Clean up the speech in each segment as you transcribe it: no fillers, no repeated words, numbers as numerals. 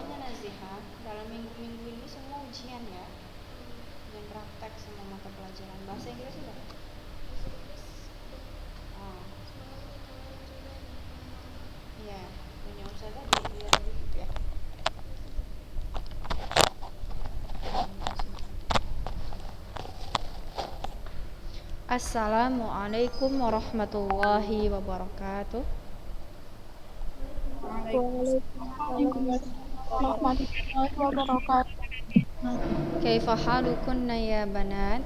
Pokoknya Nazihah, dalam minggu-minggu ini semua ujian ya, dan praktek semua mata pelajaran. Bahasa Inggris sudah? Oh, iya, punya Ustazah di YouTube ya. Assalamualaikum warahmatullahi wabarakatuh. Waalaikumsalam warahmatullahi wabarakatuh. Kaifa halukunna ya banat?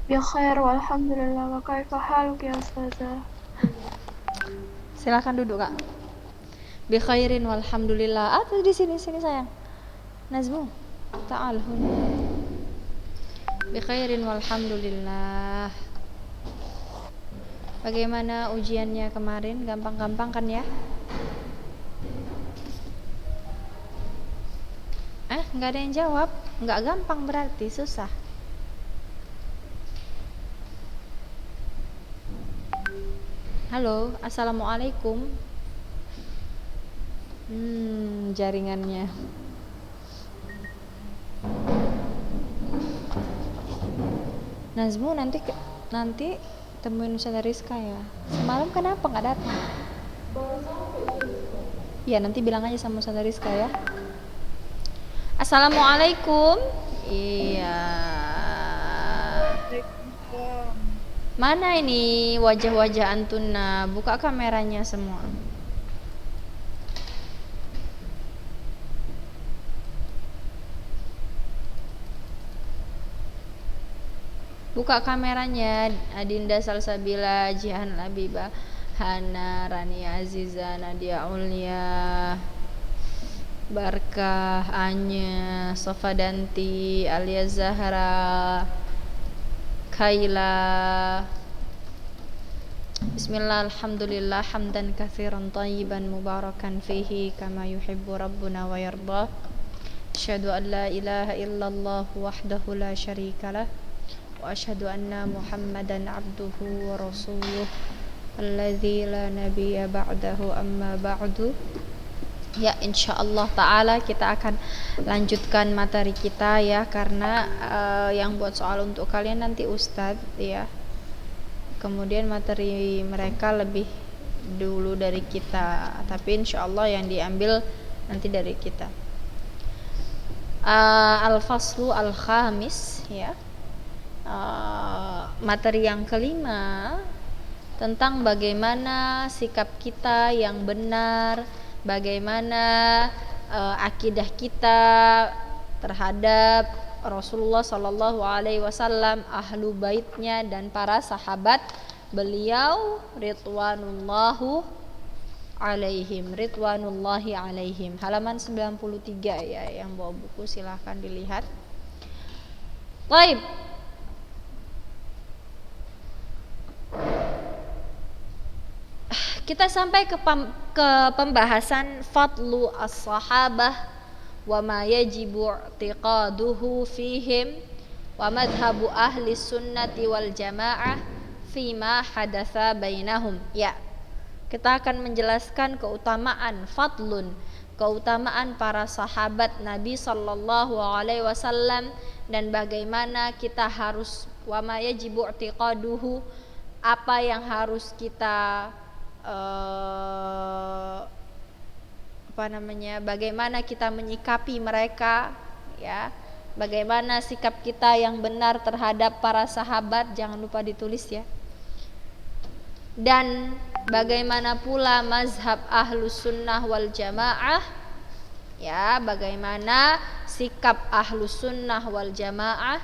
Ya khair walhamdulillah wa kaifa haluk ya ustazah? Silakan duduk, Kak. Bi khairin walhamdulillah. Di sini sayang. Nazmu, ta'al huna. Bi khairin walhamdulillah. Bagaimana ujiannya kemarin? Gampang-gampang kan ya? Nggak ada yang jawab. Nggak gampang berarti susah. Halo, assalamualaikum. Jaringannya. Nazmu nanti temuin Ustazah Rizka ya. Semalam kenapa nggak datang? Ya nanti bilang aja sama Ustazah Rizka ya. Assalamualaikum. Iya. Mana ini wajah-wajah antuna? Buka kameranya semua. Buka kameranya. Adinda Salsabila, Jihan Labiba, Hana, Rania Aziza, Nadia Ulia, Barkah, Anya, Sofa Danti, Alia Zahra, Kaila. Bismillah, alhamdulillah, hamdan katsiran tayyiban mubarakan fihi kama yuhibbu rabbuna wa yarda. Asyhadu an la ilaha illallah wahdahu la syarikalah wa asyhadu anna Muhammadan abduhu wa rasuluh alladzi la nabiyya ba'dahu amma ba'du. Ya, insyaallah ta'ala kita akan lanjutkan materi kita ya, karena yang buat soal untuk kalian nanti Ustadz ya, kemudian materi mereka lebih dulu dari kita, tapi insyaallah yang diambil nanti dari kita. Al-faslu al-khamis ya, materi yang kelima tentang bagaimana sikap kita yang benar, bagaimana akidah kita terhadap Rasulullah Shallallahu Alaihi Wasallam, ahlu baitnya dan para sahabat beliau ridwanullahi alaihim. Halaman 93 ya, yang bawa buku silahkan dilihat. Baik. Kita sampai ke pembahasan fadlu as-sahabah wa ma yajibu i'tiqaduhu fihim wa madhabu ahli sunnati wal jamaah fima hadatsa bainahum. Ya, kita akan menjelaskan keutamaan keutamaan para sahabat Nabi sallallahu alaihi wasallam dan bagaimana kita harus wa ma yajibu i'tiqaduhu, apa yang harus kita bagaimana kita menyikapi mereka ya, bagaimana sikap kita yang benar terhadap para sahabat, jangan lupa ditulis ya, dan bagaimana pula mazhab ahlus sunnah wal jamaah ya, bagaimana sikap ahlus sunnah wal jamaah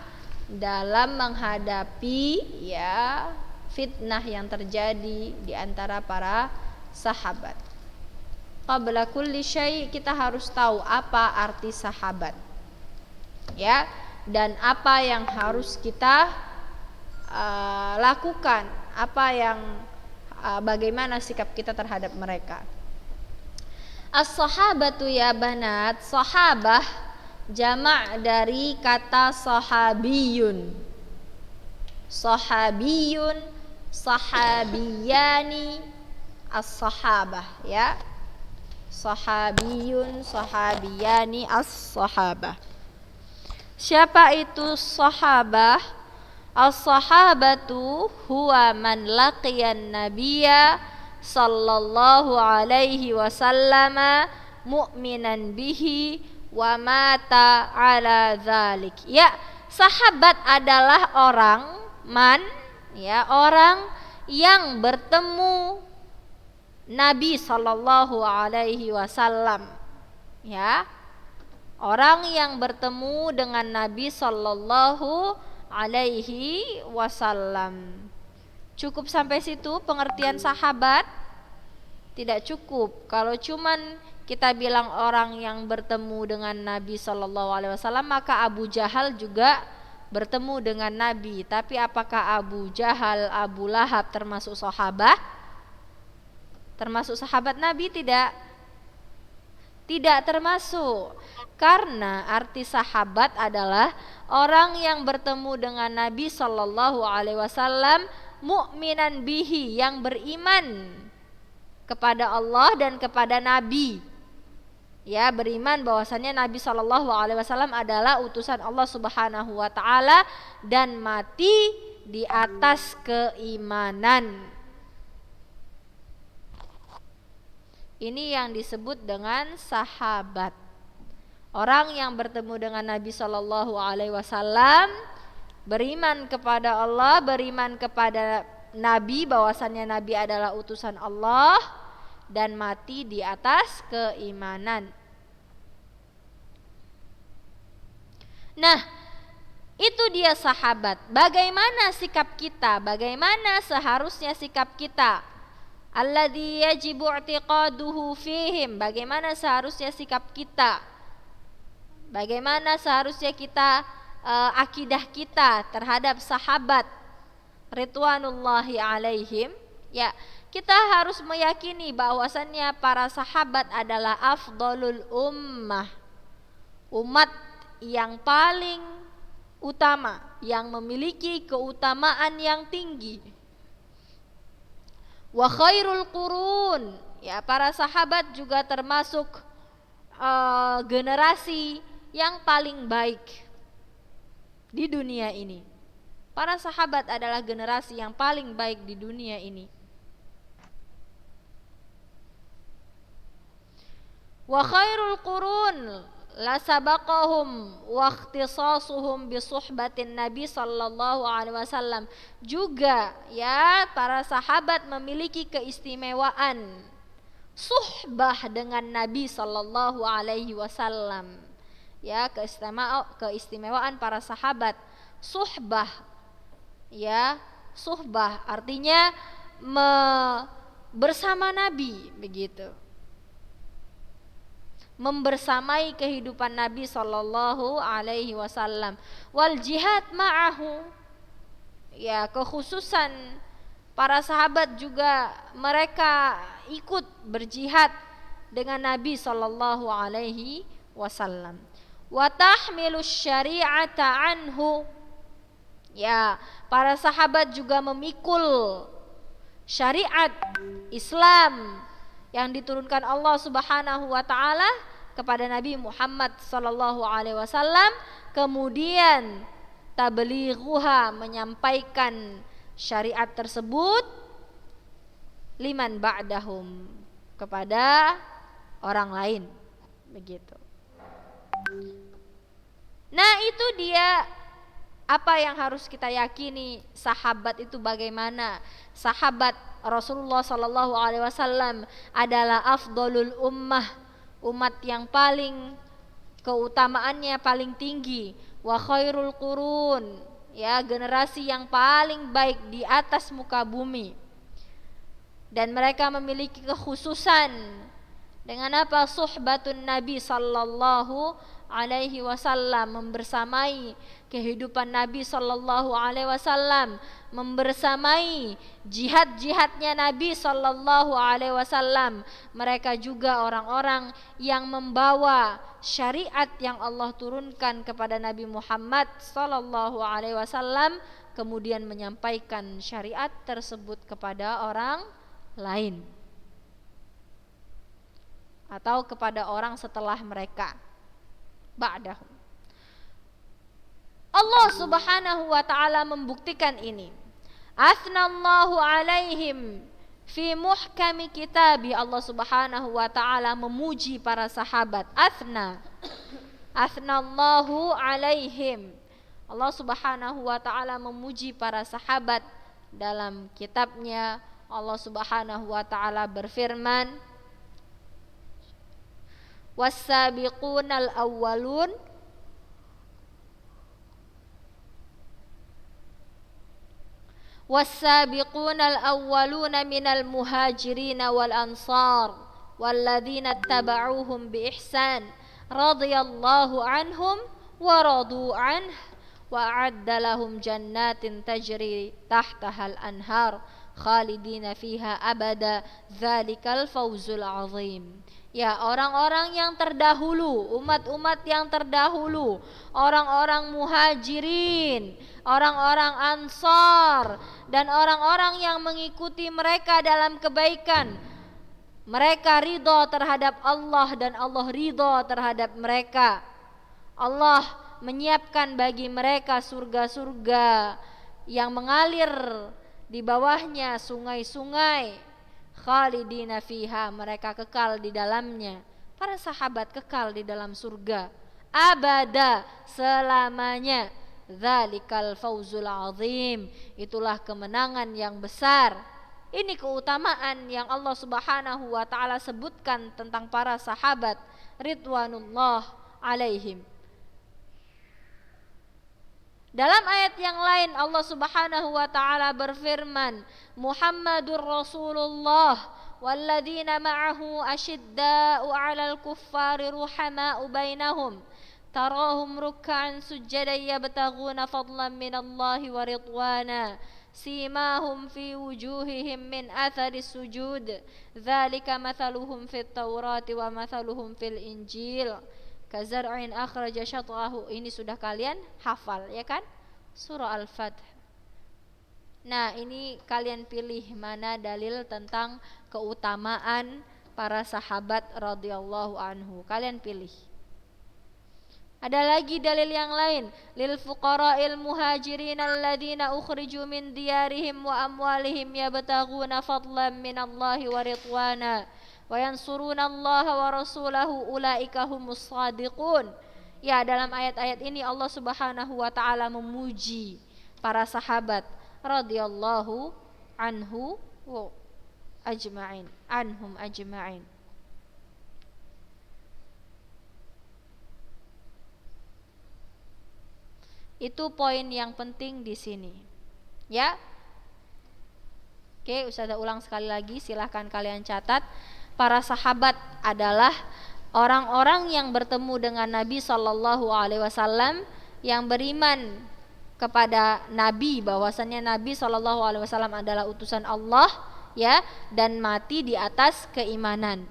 dalam menghadapi ya fitnah yang terjadi di antara para sahabat. Qabla kulli syai', kita harus tahu apa arti sahabat ya, dan apa yang harus kita lakukan, bagaimana sikap kita terhadap mereka. As-sahabatu ya banat, sahabah jamak dari kata sahabiyun. Sahabiyani, as-sahabah ya. sahabiyun, sahabiyani, as-sahabah. Siapa itu sahabah? As-sahabatu huwa man laqiyan nabiyya sallallahu alaihi wasallam mu'minan bihi wa mata ala dzalik. Ya, sahabat adalah orang orang yang bertemu Nabi sallallahu alaihi wasallam. Ya. Orang yang bertemu dengan Nabi sallallahu alaihi wasallam. Cukup sampai situ pengertian sahabat? Tidak cukup. Kalau cuman kita bilang orang yang bertemu dengan Nabi sallallahu alaihi wasallam, maka Abu Jahal juga bertemu dengan Nabi. Tapi apakah Abu Jahal, Abu Lahab termasuk sahabat? Termasuk sahabat Nabi? Tidak termasuk. Karena arti sahabat adalah orang yang bertemu dengan Nabi sallallahu alaihi wasallam mu'minan bihi, yang beriman kepada Allah dan kepada Nabi. Ya, beriman bahwasannya Nabi sallallahu alaihi wasallam adalah utusan Allah Subhanahu wa taala dan mati di atas keimanan. Ini yang disebut dengan sahabat. Orang yang bertemu dengan Nabi sallallahu alaihi wasallam, beriman kepada Allah, beriman kepada Nabi bahwasannya Nabi adalah utusan Allah dan mati di atas keimanan. Nah, itu dia sahabat. Bagaimana sikap kita? Bagaimana seharusnya sikap kita? Alladzi yajibu i'tiqaduhu fihim. Bagaimana seharusnya sikap kita? Bagaimana seharusnya kita akidah kita terhadap sahabat ridwanullahi alaihim? Ya, kita harus meyakini bahwasannya para sahabat adalah afdalul ummah, umat yang paling utama, yang memiliki keutamaan yang tinggi. Wa khairul qurun, ya, para sahabat juga termasuk generasi yang paling baik di dunia ini. Para sahabat adalah generasi yang paling baik di dunia ini. Wa khairul qurun la sabaqahum wa ikhtisasuhum bi suhbatin Nabi sallallahu alaihi wasallam. Juga ya, para sahabat memiliki keistimewaan suhbah dengan Nabi sallallahu alaihi wasallam. Ya, keistimewaan para sahabat. Suhbah, ya, suhbah artinya bersama Nabi, begitu. Membersamai kehidupan Nabi sallallahu alaihi wasallam. Wal jihad ma'ahu, ya, kekhususan para sahabat juga mereka ikut berjihad dengan Nabi sallallahu alaihi wasallam. Wa tahmilus syari'ata anhu, ya, para sahabat juga memikul syariat Islam yang diturunkan Allah Subhanahu wa taala kepada Nabi Muhammad sallallahu alaihi wasallam, kemudian tablighuha, menyampaikan syariat tersebut liman ba'dahum, kepada orang lain, begitu. Nah, itu dia apa yang harus kita yakini. Sahabat itu bagaimana? Sahabat Rasulullah sallallahu alaihi wasallam adalah afdalul ummah, umat yang paling keutamaannya paling tinggi. Wa khairul qurun, ya, generasi yang paling baik di atas muka bumi. Dan mereka memiliki kekhususan dengan apa? Suhbatun Nabi sallallahu alaihi wasallam, membersamai kehidupan Nabi sallallahu alaihi wasallam, membersamai jihad-jihadnya Nabi sallallahu alaihi wasallam. Mereka juga orang-orang yang membawa syariat yang Allah turunkan kepada Nabi Muhammad sallallahu alaihi wasallam, kemudian menyampaikan syariat tersebut kepada orang lain. atau kepada orang setelah mereka, ba'dahum. Allah Subhanahu wa taala membuktikan ini. Athnallahu alaihim fi muhkami kitabi. Allah Subhanahu wa taala memuji para sahabat. Athnallahu alaihim. Allah Subhanahu wa taala memuji para sahabat dalam kitabnya. Allah Subhanahu wa taala berfirman, was-sabiqunal awwalun was-sabiqunal awwaluna minal muhajirin wal ansar walladzina tabauhum bi ihsan radhiyallahu anhum wa radu anhu wa a'adda lahum jannatin tajri tahtahal anhar khalidina fiha abada dzalikal fawzul azim. Ya, orang-orang yang terdahulu, umat-umat yang terdahulu, orang-orang muhajirin, orang-orang ansar, dan orang-orang yang mengikuti mereka dalam kebaikan, mereka ridha terhadap Allah dan Allah ridha terhadap mereka. Allah menyiapkan bagi mereka surga-surga yang mengalir di bawahnya sungai-sungai. Khalidina fiha, mereka kekal di dalamnya. Para sahabat kekal di dalam surga abada, selamanya. Dzalikal fawzul azim, itulah kemenangan yang besar. Ini keutamaan yang Allah Subhanahu wa taala sebutkan tentang para sahabat ridwanullah alaihim. Dalam ayat yang lain Allah Subhanahu wa taala berfirman, Muhammadur Rasulullah walladzina ma'ahu asyidda'u 'alal kuffari ruhama'u bainahum tarahum ruk'an sujjadan yabtaghuna fadlan minallahi wa ridwana simahum fi wujuhihim min atharis sujud dzalika mathaluhum fit taurati wa mathaluhum fil injil kazar'in akhraja syat'ahu. Ini sudah kalian hafal ya kan? Surah Al-Fath. Nah, ini kalian pilih mana dalil tentang keutamaan para sahabat radhiyallahu anhu. Kalian pilih. Ada lagi dalil yang lain, lil fuqara'il muhajirin alladzina ukhriju min diyarihim wa amwalihim yabtaghuna fadlan minallahi wa ridwana wa yansurunallaha wa rasulahu ulaika humus shadiqun. Ya, dalam ayat-ayat ini Allah Subhanahu wa taala memuji para sahabat radhiyallahu anhu wa ajma'in, anhum ajma'in. Itu poin yang penting di sini. Ya. Oke, Ustazah ulang sekali lagi, silahkan kalian catat. Para sahabat adalah orang-orang yang bertemu dengan Nabi sallallahu alaihi wasallam, yang beriman kepada Nabi bahwasannya Nabi sallallahu alaihi wasallam adalah utusan Allah, ya, dan mati di atas keimanan.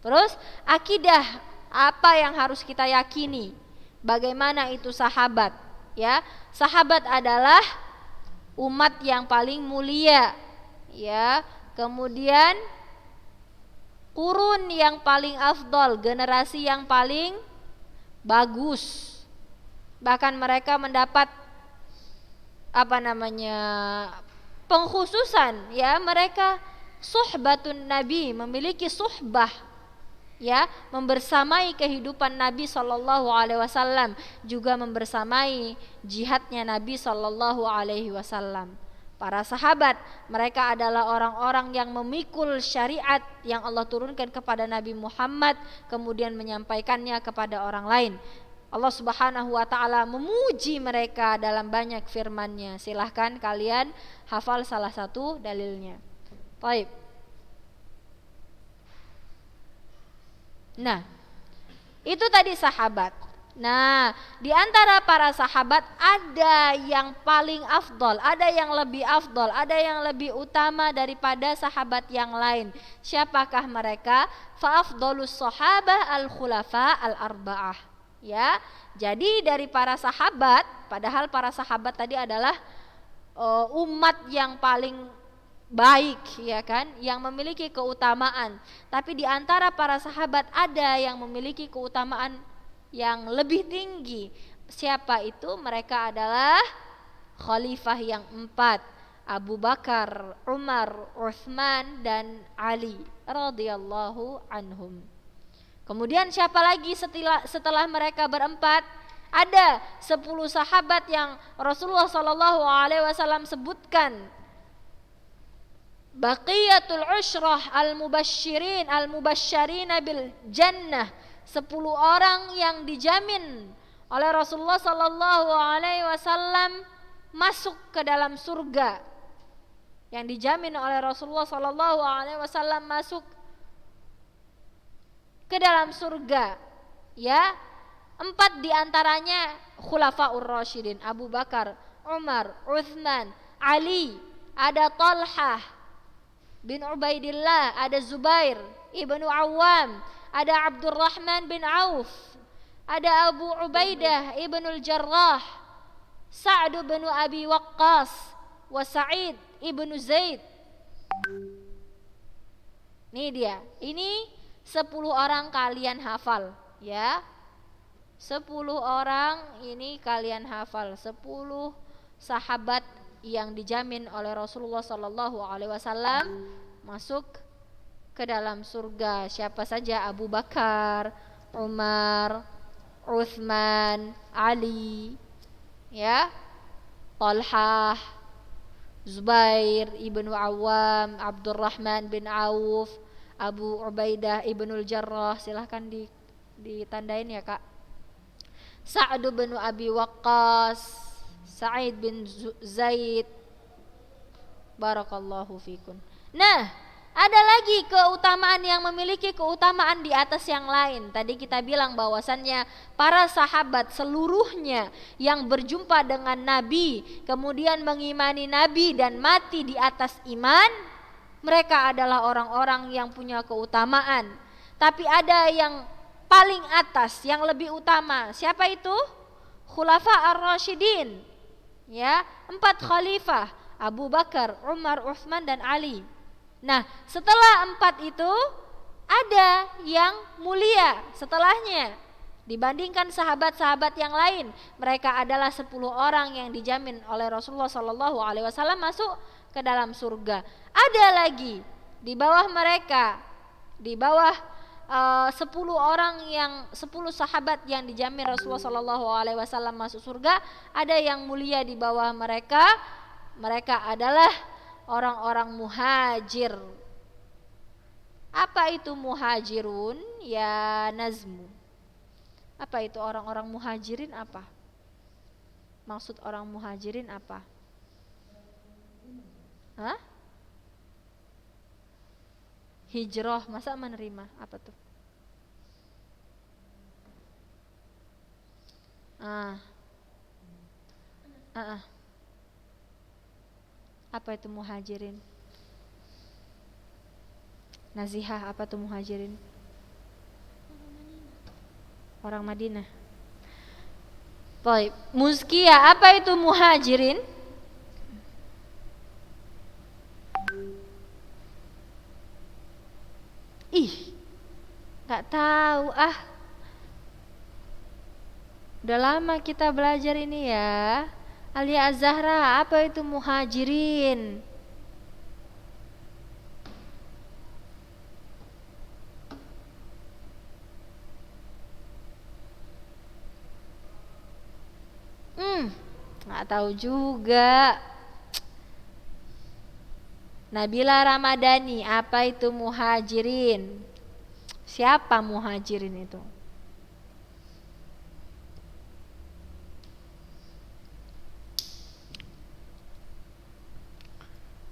Terus akidah apa yang harus kita yakini? Bagaimana itu sahabat? Ya, sahabat adalah umat yang paling mulia, ya. Kemudian kurun yang paling afdol, generasi yang paling bagus. Bahkan mereka mendapat pengkhususan, ya, mereka suhbatun Nabi, memiliki suhbah, ya, membersamai kehidupan Nabi sallallahu alaihi wasallam, juga membersamai jihadnya Nabi sallallahu alaihi wasallam. Para sahabat, mereka adalah orang-orang yang memikul syariat yang Allah turunkan kepada Nabi Muhammad, kemudian menyampaikannya kepada orang lain. Allah Subhanahu wa taala memuji mereka dalam banyak firman-Nya. Silahkan kalian hafal salah satu dalilnya. Baik. Nah, itu tadi sahabat. Nah, di antara para sahabat ada yang paling afdol, ada yang lebih afdol, ada yang lebih utama daripada sahabat yang lain. Siapakah mereka? Fa afdolus sahabah al-khulafa al-arba'ah. Ya, jadi dari para sahabat, padahal para sahabat tadi adalah umat yang paling baik, ya kan, yang memiliki keutamaan. Tapi di antara para sahabat ada yang memiliki keutamaan yang lebih tinggi. Siapa itu? Mereka adalah khalifah yang 4, Abu Bakar, Umar, Utsman dan Ali radhiyallahu anhum. Kemudian siapa lagi setelah mereka berempat? Ada 10 sahabat yang Rasulullah sallallahu alaihi wasallam sebutkan. Baqiyatul ushrah al-mubasysyirin bil jannah. 10 orang yang dijamin oleh Rasulullah sallallahu alaihi wasallam masuk ke dalam surga. Yang dijamin oleh Rasulullah sallallahu alaihi wasallam masuk ke dalam surga, ya. 4 diantaranya khulafaur rasyidin, Abu Bakar, Umar, Utsman, Ali, ada Talhah bin Ubaidillah, ada Zubair ibnu Awam, ada Abdurrahman bin Auf, ada Abu Ubaidah ibnul Jarrah, Sa'd bin Abi Waqqas, wa Sa'id ibnu Zaid. Ini dia. Ini 10 orang kalian hafal, ya. 10 orang ini kalian hafal. 10 sahabat yang dijamin oleh Rasulullah sallallahu alaihi wasallam masuk ke dalam surga. Siapa saja? Abu Bakar, Umar, Utsman, Ali, ya, Talhah, Zubair ibnu Awam, Abdurrahman bin Auf, Abu Ubaidah ibnul Jarrah, silahkan ditandain ya Kak. Sa'd bin Abi Waqqas, Sa'id bin Zaid. Barakallahu fikum. Nah, ada lagi keutamaan yang memiliki keutamaan di atas yang lain. Tadi kita bilang bahwasannya para sahabat seluruhnya yang berjumpa dengan Nabi, kemudian mengimani Nabi dan mati di atas iman, mereka adalah orang-orang yang punya keutamaan. Tapi ada yang paling atas, yang lebih utama. Siapa itu? Khulafa ar-Rasyidin, ya, 4 khalifah, Abu Bakar, Umar, Utsman dan Ali. Nah, setelah 4 itu ada yang mulia setelahnya dibandingkan sahabat-sahabat yang lain. Mereka adalah 10 orang yang dijamin oleh Rasulullah sallallahu alaihi wasallam masuk ke dalam surga. Ada lagi di bawah mereka, di bawah 10 orang yang 10 sahabat yang dijamin Rasulullah sallallahu alaihi wasallam masuk surga, ada yang mulia di bawah mereka. Mereka adalah orang-orang muhajir. Apa itu muhajirun? Ya Nazmu. Apa itu orang-orang muhajirin apa? Maksud orang muhajirin apa? Hah? Hijrah, masa menerima, apa tuh? Apa itu muhajirin? Nazihah, apa tuh muhajirin? Orang Madinah. Baik, Muzkia, apa itu muhajirin? Gak tahu Udah lama kita belajar ini ya. Alia Az-Zahra, apa itu muhajirin? Gak tahu juga. Nabila Ramadhani, apa itu muhajirin? Siapa muhajirin itu?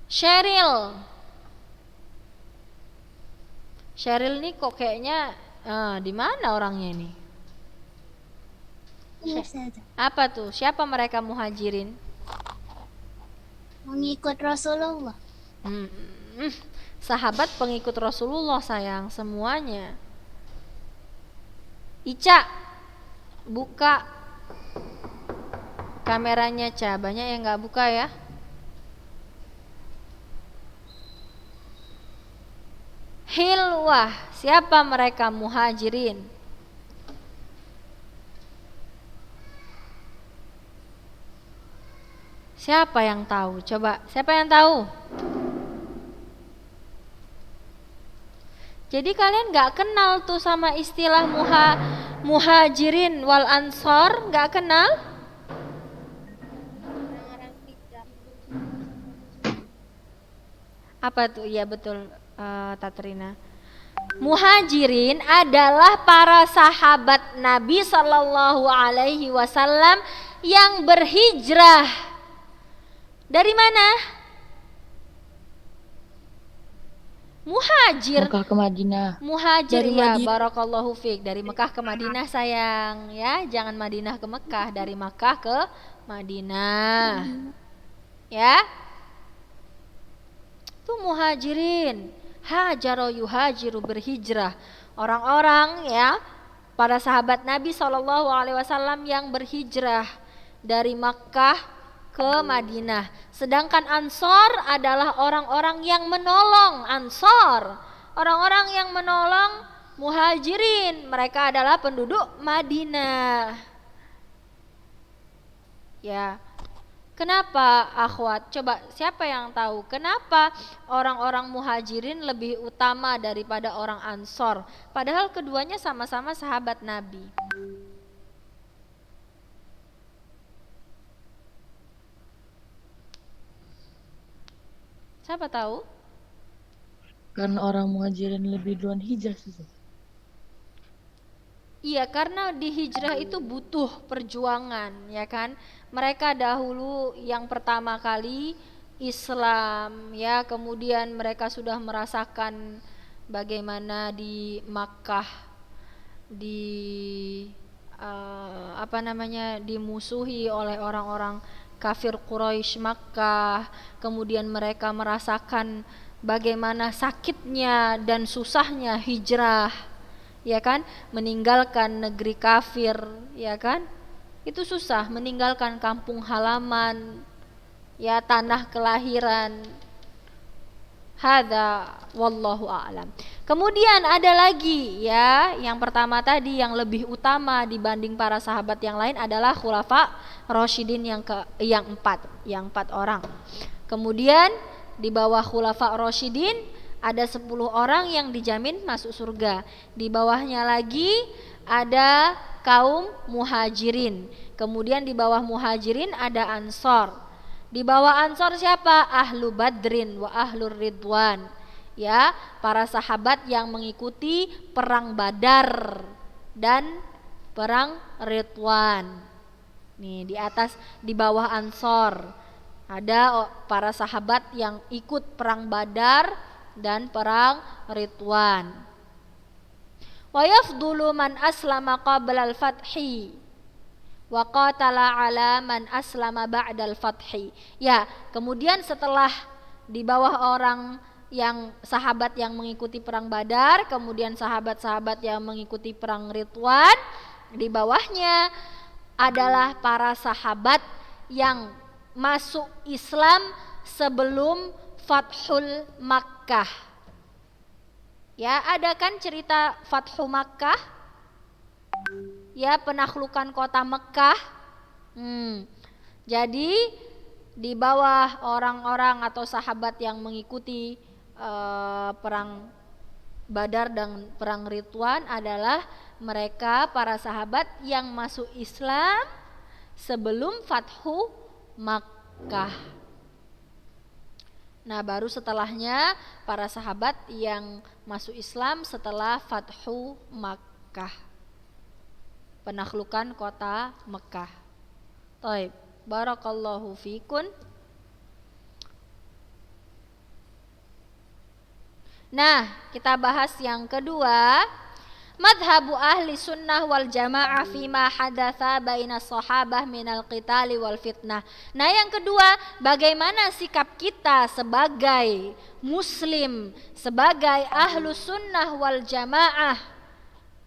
Sheryl nih kok kayaknya di mana orangnya ini? Apa tuh? Siapa mereka muhajirin? Mengikut Rasulullah. Sahabat pengikut Rasulullah sayang, semuanya. Ica, buka kameranya Ca, banyak yang gak buka ya. Hilwah. Siapa mereka muhajirin? Siapa yang tahu? Coba, siapa yang tahu? Jadi kalian gak kenal tuh sama istilah muhajirin wal ansor? Gak kenal? Apa tuh? Iya betul, Tatrina. Muhajirin adalah para sahabat Nabi Sallallahu Alaihi Wasallam yang berhijrah. Dari mana? Muhajir. Mekah ke Madinah. Muhajir Dari ya, Madinah. barakallahu fiik. Dari Mekah ke Madinah sayang, ya. Jangan Madinah ke Mekah, dari Mekah ke Madinah. Ya. Itu muhajirin. Hajaro yuhajiru, berhijrah. Orang-orang ya, para sahabat Nabi Shallallahu Alaihi Wasallam yang berhijrah dari Makkah ke Madinah. Sedangkan Ansor adalah orang-orang yang menolong. Ansor, orang-orang yang menolong muhajirin. Mereka adalah penduduk Madinah. Ya. Kenapa akhwat? Coba siapa yang tahu kenapa orang-orang muhajirin lebih utama daripada orang Ansor? Padahal keduanya sama-sama sahabat Nabi. Siapa tahu? Karena orang muhajirin lebih duluan hijrah sih. Iya, karena di hijrah itu butuh perjuangan, ya kan? Mereka dahulu yang pertama kali Islam, ya, kemudian mereka sudah merasakan bagaimana di Makkah dimusuhi oleh orang-orang kafir Quraisy Makkah. Kemudian mereka merasakan bagaimana sakitnya dan susahnya hijrah, ya kan, meninggalkan negeri kafir, ya kan, itu susah, meninggalkan kampung halaman, ya, tanah kelahiran. Hadza wallahu a'lam. Kemudian ada lagi, ya, yang pertama tadi yang lebih utama dibanding para sahabat yang lain adalah khulafa rasyidin yang empat orang. Kemudian di bawah khulafa rasyidin ada 10 orang yang dijamin masuk surga. Di bawahnya lagi ada kaum muhajirin. Kemudian di bawah muhajirin ada ansor. Di bawah ansor siapa? Ahlu badrin wa ahlur ridwan. Ya, para sahabat yang mengikuti perang Badar dan perang Ridwan. Nih di atas, di bawah ansor ada para sahabat yang ikut perang Badar dan perang Ridwan. Wa yafdulu man aslama qabla al-fathi wa qatala ala man aslama ba'da al-fathi. Ya, kemudian setelah di bawah orang yang sahabat yang mengikuti perang Badar, kemudian sahabat-sahabat yang mengikuti perang Ridwan, di bawahnya adalah para sahabat yang masuk Islam sebelum Fathul Makkah. Ya, ada kan cerita Fathu Makkah? Ya, penaklukan kota Mekah. Jadi di bawah orang-orang atau sahabat yang mengikuti perang Badar dan perang Ridwan adalah mereka para sahabat yang masuk Islam sebelum Fathu Makkah. Nah, baru setelahnya para sahabat yang masuk Islam setelah Fathu Makkah, penaklukan kota Mekah. Taib, barakallahu fikun. Nah, kita bahas yang kedua, madhabu ahli sunnah wal jamaah fima hadatha baina sahabah minal qitali wal fitnah. Nah, yang kedua, bagaimana sikap kita sebagai muslim, sebagai ahlu sunnah wal jamaah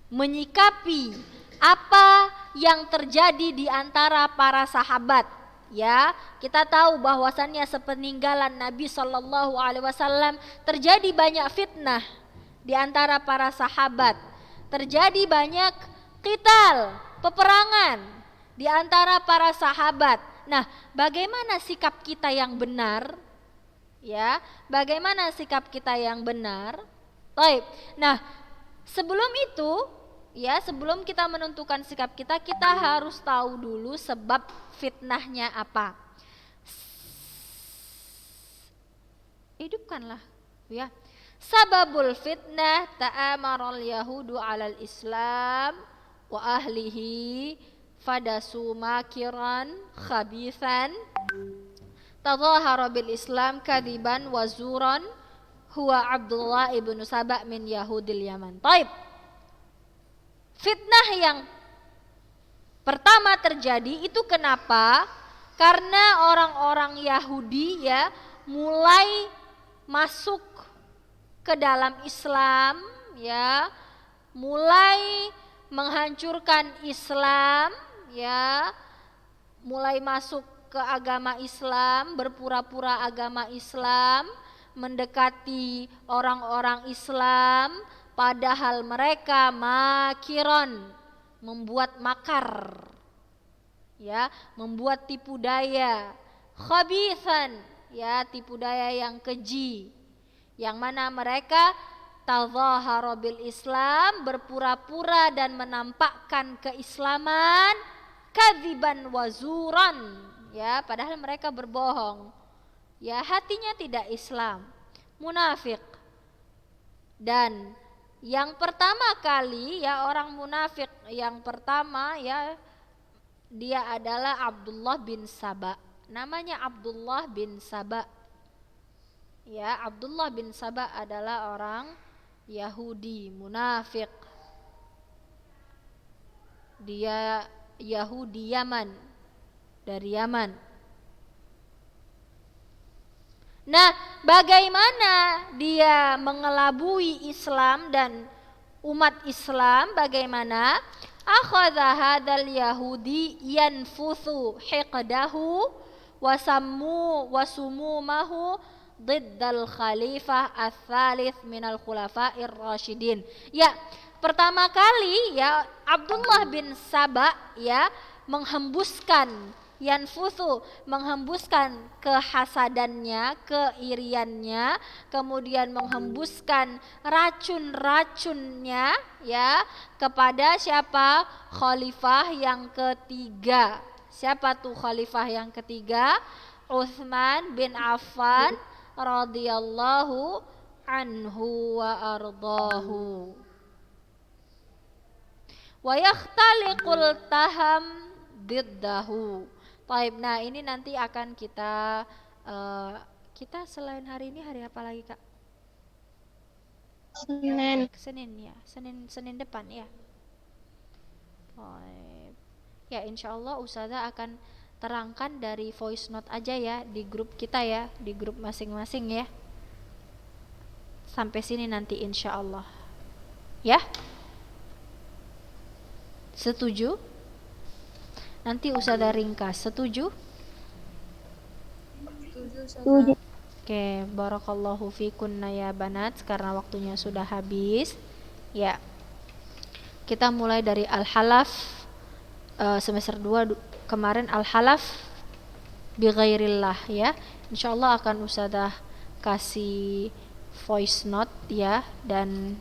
menyikapi apa yang terjadi di antara para sahabat. Ya, kita tahu bahwasannya sepeninggalan Nabi Shallallahu Alaihi Wasallam terjadi banyak fitnah, di antara para sahabat. Terjadi banyak qital, peperangan di antara para sahabat. Nah, bagaimana sikap kita yang benar? Ya, bagaimana sikap kita yang benar? Baik. Nah, sebelum itu, ya, sebelum kita menentukan sikap kita, kita harus tahu dulu sebab fitnahnya apa. Hidupkanlah, ya. Sababul fitnah ta'amaral yahudu 'alal Islam wa ahlihi fadasu makiran khabisan tadhahara bil Islam kadiban wa zuran huwa Abdullah ibnu Saba min Yahudil Yaman. Taib. Fitnah yang pertama terjadi itu kenapa? Karena orang-orang Yahudi ya mulai masuk ke dalam Islam, ya, mulai menghancurkan Islam, ya, mulai masuk ke agama Islam, berpura-pura agama Islam, mendekati orang-orang Islam, padahal mereka makiron, membuat makar, ya, membuat tipu daya, khabithan, ya, tipu daya yang keji, yang mana mereka tadhahara bil Islam, berpura-pura dan menampakkan keislaman, kadziban wazuran, ya, padahal mereka berbohong, ya, hatinya tidak Islam, munafik. Dan yang pertama kali, ya, orang munafik yang pertama, ya, dia adalah Abdullah bin Saba. Namanya Abdullah bin Saba. Ya, Abdullah bin Saba adalah orang Yahudi munafik. Dia Yahudi Yaman, dari Yaman. Nah, bagaimana dia mengelabui Islam dan umat Islam? Bagaimana? Akhadha hadzal yahudi yanfuthu hiqdahu wasumumahu diddal khalifah ats-tsalits minal khulafa'ir rasyidin. Ya, pertama kali, ya, Abdullah bin Saba, ya, menghembuskan yanfuthu, menghembuskan kehasadannya, keiriannya, kemudian menghembuskan racun-racunnya, ya, kepada siapa? Khalifah yang ketiga. Siapa tuh khalifah yang ketiga? Utsman bin Affan radhiyallahu anhu wa ardahu. Wa yakhtaliqul taham diddahu. Baik, nah ini nanti akan kita selain hari ini hari apa lagi, Kak? Senin ya, Senin depan ya. Baik. Ya, insyaallah Ustazah akan terangkan dari voice note aja ya di grup kita ya, di grup masing-masing ya. Sampai sini nanti insyaallah. Ya? Setuju? Nanti Ustazah ringkas. Setuju? Setuju. Oke, barakallahu fikunna ya banat. Karena waktunya sudah habis, ya, kita mulai dari al-halaf. Semester 2 kemarin al-halaf bi ghairillah, ya. Insyaallah akan Ustazah kasih voice note, ya, dan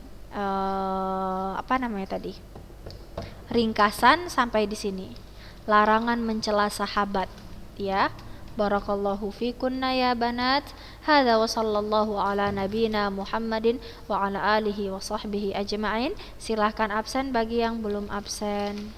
apa namanya tadi, ringkasan sampai di sini. Larangan mencela sahabat, ya. Barakallahu fikunna ya banat. Hadza wa sallallahu ala nabiyina Muhammadin wa ala alihi wa sahbihi ajma'in. Silahkan absen bagi yang belum absen.